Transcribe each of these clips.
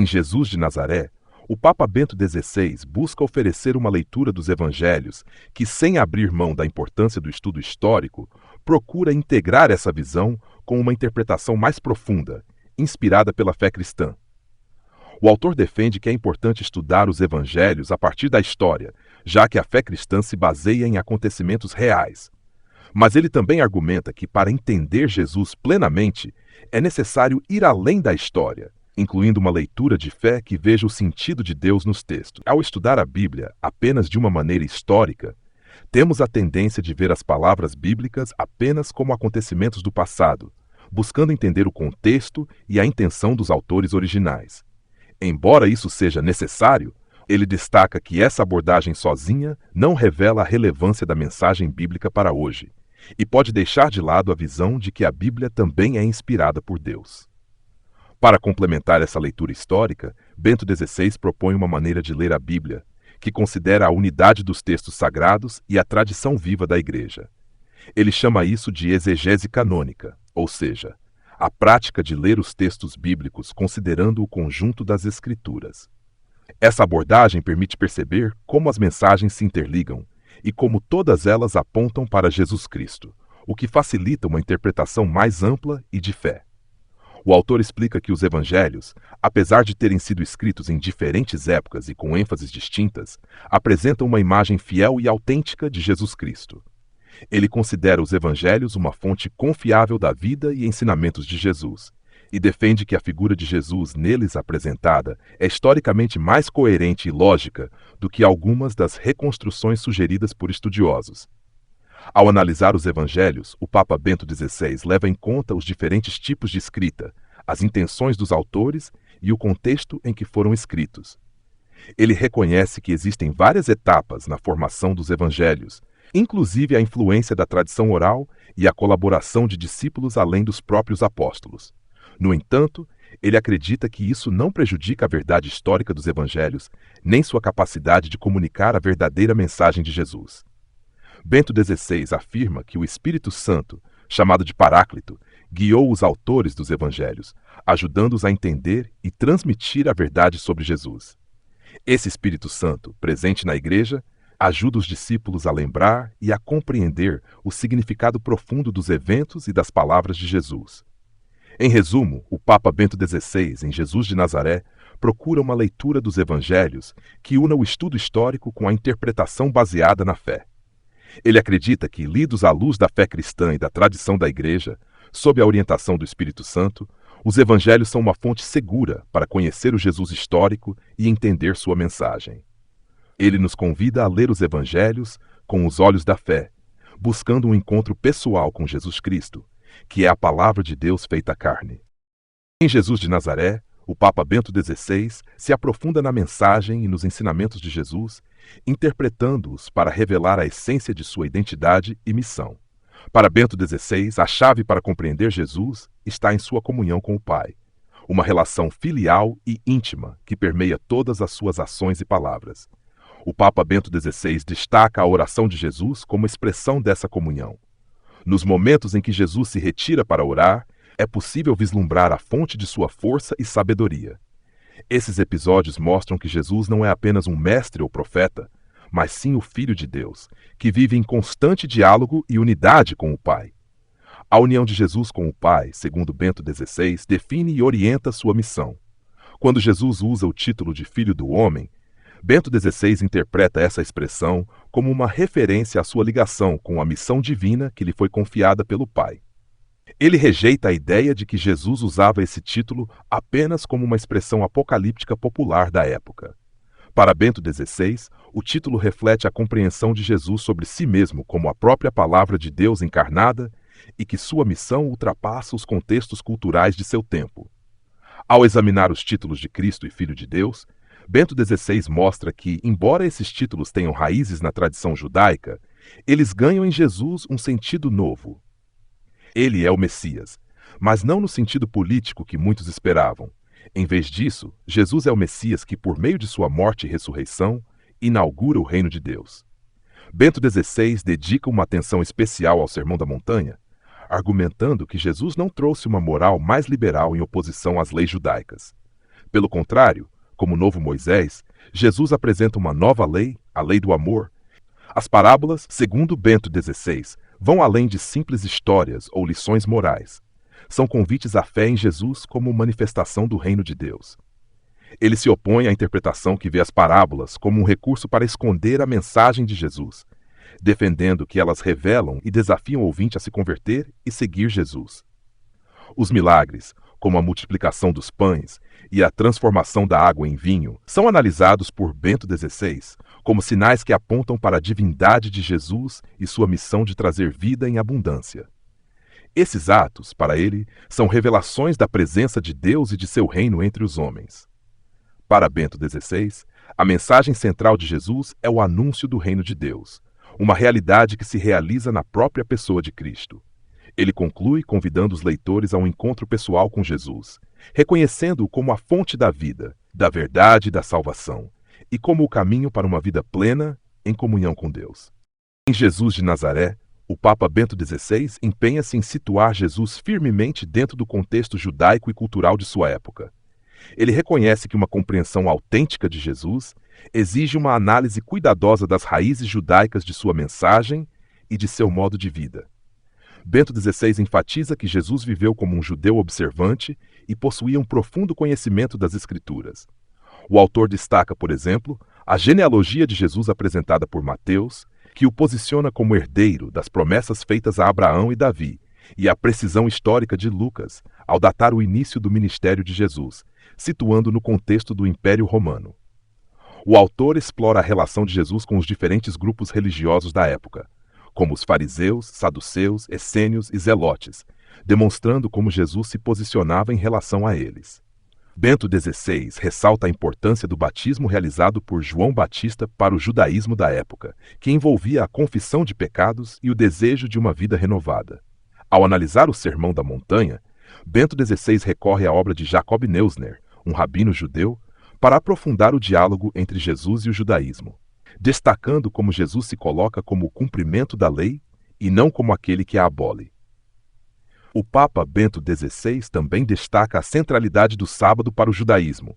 Jesus de Nazaré, o Papa Bento XVI busca oferecer uma leitura dos evangelhos que, sem abrir mão da importância do estudo histórico, procura integrar essa visão com uma interpretação mais profunda, inspirada pela fé cristã. O autor defende que é importante estudar os evangelhos a partir da história, já que a fé cristã se baseia em acontecimentos reais. Mas ele também argumenta que, para entender Jesus plenamente, é necessário ir além da história, incluindo uma leitura de fé que veja o sentido de Deus nos textos. Ao estudar a Bíblia apenas de uma maneira histórica, temos a tendência de ver as palavras bíblicas apenas como acontecimentos do passado, buscando entender o contexto e a intenção dos autores originais. Embora isso seja necessário, ele destaca que essa abordagem sozinha não revela a relevância da mensagem bíblica para hoje, e pode deixar de lado a visão de que a Bíblia também é inspirada por Deus. Para complementar essa leitura histórica, Bento XVI propõe uma maneira de ler a Bíblia, que considera a unidade dos textos sagrados e a tradição viva da Igreja. Ele chama isso de exegese canônica, ou seja, a prática de ler os textos bíblicos considerando o conjunto das Escrituras. Essa abordagem permite perceber como as mensagens se interligam e como todas elas apontam para Jesus Cristo, o que facilita uma interpretação mais ampla e de fé. O autor explica que os evangelhos, apesar de terem sido escritos em diferentes épocas e com ênfases distintas, apresentam uma imagem fiel e autêntica de Jesus Cristo. Ele considera os evangelhos uma fonte confiável da vida e ensinamentos de Jesus, e defende que a figura de Jesus neles apresentada é historicamente mais coerente e lógica do que algumas das reconstruções sugeridas por estudiosos. Ao analisar os evangelhos, o Papa Bento XVI leva em conta os diferentes tipos de escrita, as intenções dos autores e o contexto em que foram escritos. Ele reconhece que existem várias etapas na formação dos evangelhos, inclusive a influência da tradição oral e a colaboração de discípulos além dos próprios apóstolos. No entanto, ele acredita que isso não prejudica a verdade histórica dos evangelhos, nem sua capacidade de comunicar a verdadeira mensagem de Jesus. Bento XVI afirma que o Espírito Santo, chamado de Paráclito, guiou os autores dos evangelhos, ajudando-os a entender e transmitir a verdade sobre Jesus. Esse Espírito Santo, presente na Igreja, ajuda os discípulos a lembrar e a compreender o significado profundo dos eventos e das palavras de Jesus. Em resumo, o Papa Bento XVI, em Jesus de Nazaré, procura uma leitura dos evangelhos que una o estudo histórico com a interpretação baseada na fé. Ele acredita que, lidos à luz da fé cristã e da tradição da Igreja, sob a orientação do Espírito Santo, os evangelhos são uma fonte segura para conhecer o Jesus histórico e entender sua mensagem. Ele nos convida a ler os evangelhos com os olhos da fé, buscando um encontro pessoal com Jesus Cristo, que é a palavra de Deus feita carne. Em Jesus de Nazaré, o Papa Bento XVI se aprofunda na mensagem e nos ensinamentos de Jesus, interpretando-os para revelar a essência de sua identidade e missão. Para Bento XVI, a chave para compreender Jesus está em sua comunhão com o Pai, uma relação filial e íntima que permeia todas as suas ações e palavras. O Papa Bento XVI destaca a oração de Jesus como expressão dessa comunhão. Nos momentos em que Jesus se retira para orar, é possível vislumbrar a fonte de sua força e sabedoria. Esses episódios mostram que Jesus não é apenas um mestre ou profeta, mas sim o Filho de Deus, que vive em constante diálogo e unidade com o Pai. A união de Jesus com o Pai, segundo Bento XVI, define e orienta sua missão. Quando Jesus usa o título de Filho do Homem, Bento XVI interpreta essa expressão como uma referência à sua ligação com a missão divina que lhe foi confiada pelo Pai. Ele rejeita a ideia de que Jesus usava esse título apenas como uma expressão apocalíptica popular da época. Para Bento XVI, o título reflete a compreensão de Jesus sobre si mesmo como a própria palavra de Deus encarnada e que sua missão ultrapassa os contextos culturais de seu tempo. Ao examinar os títulos de Cristo e Filho de Deus, Bento XVI mostra que, embora esses títulos tenham raízes na tradição judaica, eles ganham em Jesus um sentido novo. Ele é o Messias, mas não no sentido político que muitos esperavam. Em vez disso, Jesus é o Messias que, por meio de sua morte e ressurreição, inaugura o reino de Deus. Bento XVI dedica uma atenção especial ao Sermão da Montanha, argumentando que Jesus não trouxe uma moral mais liberal em oposição às leis judaicas. Pelo contrário, como o novo Moisés, Jesus apresenta uma nova lei, a lei do amor. As parábolas, segundo Bento XVI, vão além de simples histórias ou lições morais. São convites à fé em Jesus como manifestação do reino de Deus. Ele se opõe à interpretação que vê as parábolas como um recurso para esconder a mensagem de Jesus, defendendo que elas revelam e desafiam o ouvinte a se converter e seguir Jesus. Os milagres, como a multiplicação dos pães e a transformação da água em vinho, são analisados por Bento XVI como sinais que apontam para a divindade de Jesus e sua missão de trazer vida em abundância. Esses atos, para ele, são revelações da presença de Deus e de seu reino entre os homens. Para Bento XVI, a mensagem central de Jesus é o anúncio do reino de Deus, uma realidade que se realiza na própria pessoa de Cristo. Ele conclui convidando os leitores a um encontro pessoal com Jesus, reconhecendo-o como a fonte da vida, da verdade e da salvação, e como o caminho para uma vida plena em comunhão com Deus. Em Jesus de Nazaré, o Papa Bento XVI empenha-se em situar Jesus firmemente dentro do contexto judaico e cultural de sua época. Ele reconhece que uma compreensão autêntica de Jesus exige uma análise cuidadosa das raízes judaicas de sua mensagem e de seu modo de vida. Bento XVI enfatiza que Jesus viveu como um judeu observante e possuía um profundo conhecimento das Escrituras. O autor destaca, por exemplo, a genealogia de Jesus apresentada por Mateus, que o posiciona como herdeiro das promessas feitas a Abraão e Davi, e a precisão histórica de Lucas, ao datar o início do ministério de Jesus, situando no contexto do Império Romano. O autor explora a relação de Jesus com os diferentes grupos religiosos da época, como os fariseus, saduceus, essênios e zelotes, demonstrando como Jesus se posicionava em relação a eles. Bento XVI ressalta a importância do batismo realizado por João Batista para o judaísmo da época, que envolvia a confissão de pecados e o desejo de uma vida renovada. Ao analisar o Sermão da Montanha, Bento XVI recorre à obra de Jacob Neusner, um rabino judeu, para aprofundar o diálogo entre Jesus e o judaísmo, destacando como Jesus se coloca como o cumprimento da lei e não como aquele que a abole. O Papa Bento XVI também destaca a centralidade do sábado para o judaísmo,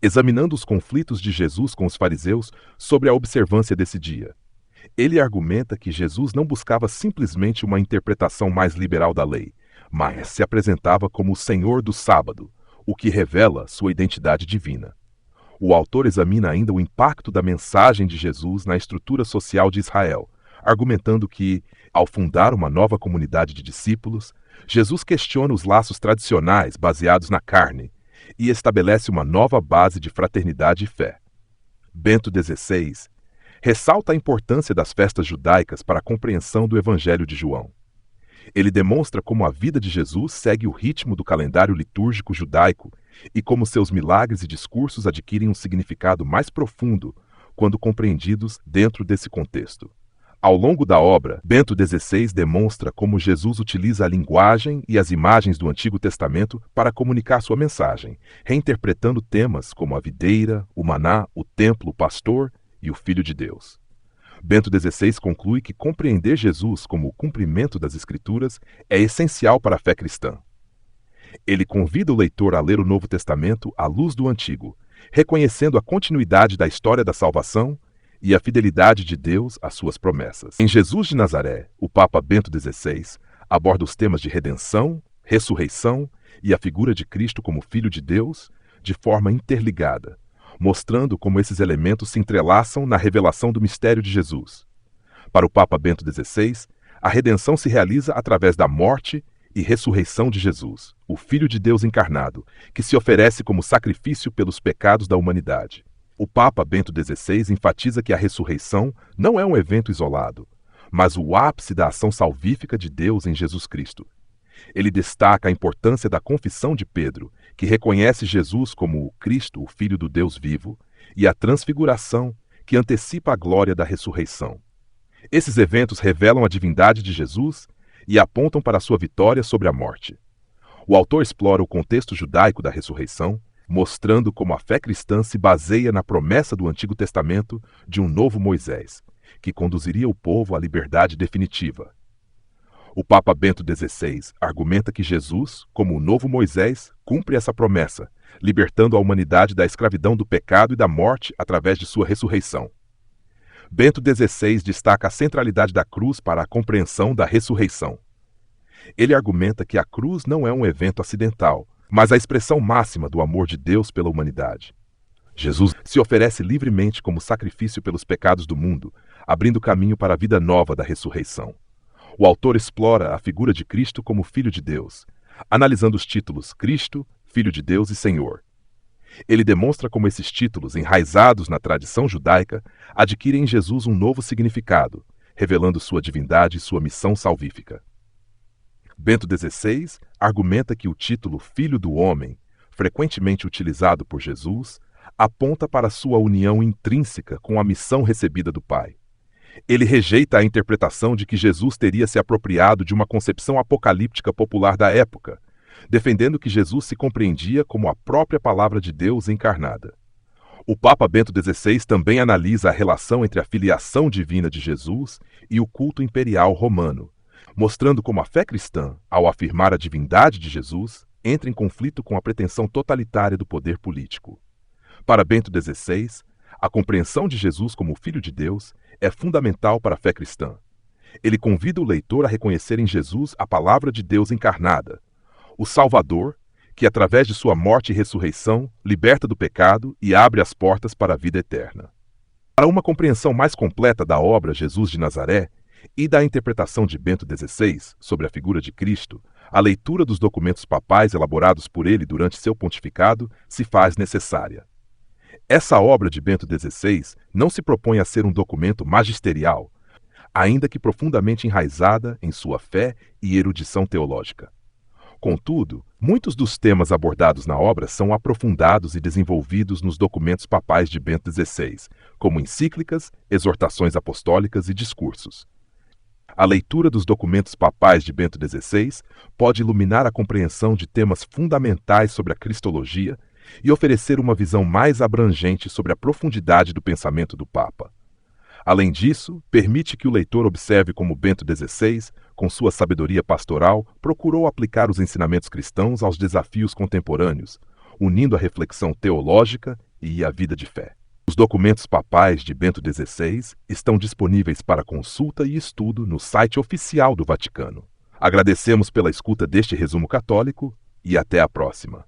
examinando os conflitos de Jesus com os fariseus sobre a observância desse dia. Ele argumenta que Jesus não buscava simplesmente uma interpretação mais liberal da lei, mas se apresentava como o Senhor do sábado, o que revela sua identidade divina. O autor examina ainda o impacto da mensagem de Jesus na estrutura social de Israel, argumentando que, ao fundar uma nova comunidade de discípulos, Jesus questiona os laços tradicionais baseados na carne e estabelece uma nova base de fraternidade e fé. Bento XVI ressalta a importância das festas judaicas para a compreensão do Evangelho de João. Ele demonstra como a vida de Jesus segue o ritmo do calendário litúrgico judaico e como seus milagres e discursos adquirem um significado mais profundo quando compreendidos dentro desse contexto. Ao longo da obra, Bento XVI demonstra como Jesus utiliza a linguagem e as imagens do Antigo Testamento para comunicar sua mensagem, reinterpretando temas como a videira, o maná, o templo, o pastor e o Filho de Deus. Bento XVI conclui que compreender Jesus como o cumprimento das Escrituras é essencial para a fé cristã. Ele convida o leitor a ler o Novo Testamento à luz do Antigo, reconhecendo a continuidade da história da salvação e a fidelidade de Deus às suas promessas. Em Jesus de Nazaré, o Papa Bento XVI aborda os temas de redenção, ressurreição e a figura de Cristo como Filho de Deus de forma interligada, mostrando como esses elementos se entrelaçam na revelação do mistério de Jesus. Para o Papa Bento XVI, a redenção se realiza através da morte e ressurreição de Jesus, o Filho de Deus encarnado, que se oferece como sacrifício pelos pecados da humanidade. O Papa Bento XVI enfatiza que a ressurreição não é um evento isolado, mas o ápice da ação salvífica de Deus em Jesus Cristo. Ele destaca a importância da confissão de Pedro, que reconhece Jesus como o Cristo, o Filho do Deus vivo, e a transfiguração, que antecipa a glória da ressurreição. Esses eventos revelam a divindade de Jesus e apontam para a sua vitória sobre a morte. O autor explora o contexto judaico da ressurreição, mostrando como a fé cristã se baseia na promessa do Antigo Testamento de um novo Moisés, que conduziria o povo à liberdade definitiva. O Papa Bento XVI argumenta que Jesus, como o novo Moisés, cumpre essa promessa, libertando a humanidade da escravidão do pecado e da morte através de sua ressurreição. Bento XVI destaca a centralidade da cruz para a compreensão da ressurreição. Ele argumenta que a cruz não é um evento acidental, mas a expressão máxima do amor de Deus pela humanidade. Jesus se oferece livremente como sacrifício pelos pecados do mundo, abrindo caminho para a vida nova da ressurreição. O autor explora a figura de Cristo como Filho de Deus, analisando os títulos Cristo, Filho de Deus e Senhor. Ele demonstra como esses títulos, enraizados na tradição judaica, adquirem em Jesus um novo significado, revelando sua divindade e sua missão salvífica. Bento XVI argumenta que o título Filho do Homem, frequentemente utilizado por Jesus, aponta para sua união intrínseca com a missão recebida do Pai. Ele rejeita a interpretação de que Jesus teria se apropriado de uma concepção apocalíptica popular da época, defendendo que Jesus se compreendia como a própria palavra de Deus encarnada. O Papa Bento XVI também analisa a relação entre a filiação divina de Jesus e o culto imperial romano, mostrando como a fé cristã, ao afirmar a divindade de Jesus, entra em conflito com a pretensão totalitária do poder político. Para Bento XVI, a compreensão de Jesus como Filho de Deus é fundamental para a fé cristã. Ele convida o leitor a reconhecer em Jesus a palavra de Deus encarnada, o Salvador, que através de sua morte e ressurreição liberta do pecado e abre as portas para a vida eterna. Para uma compreensão mais completa da obra Jesus de Nazaré e da interpretação de Bento XVI sobre a figura de Cristo, a leitura dos documentos papais elaborados por ele durante seu pontificado se faz necessária. Essa obra de Bento XVI não se propõe a ser um documento magisterial, ainda que profundamente enraizada em sua fé e erudição teológica. Contudo, muitos dos temas abordados na obra são aprofundados e desenvolvidos nos documentos papais de Bento XVI, como encíclicas, exortações apostólicas e discursos. A leitura dos documentos papais de Bento XVI pode iluminar a compreensão de temas fundamentais sobre a cristologia e oferecer uma visão mais abrangente sobre a profundidade do pensamento do Papa. Além disso, permite que o leitor observe como Bento XVI, com sua sabedoria pastoral, procurou aplicar os ensinamentos cristãos aos desafios contemporâneos, unindo a reflexão teológica e a vida de fé. Os documentos papais de Bento XVI estão disponíveis para consulta e estudo no site oficial do Vaticano. Agradecemos pela escuta deste resumo católico e até a próxima.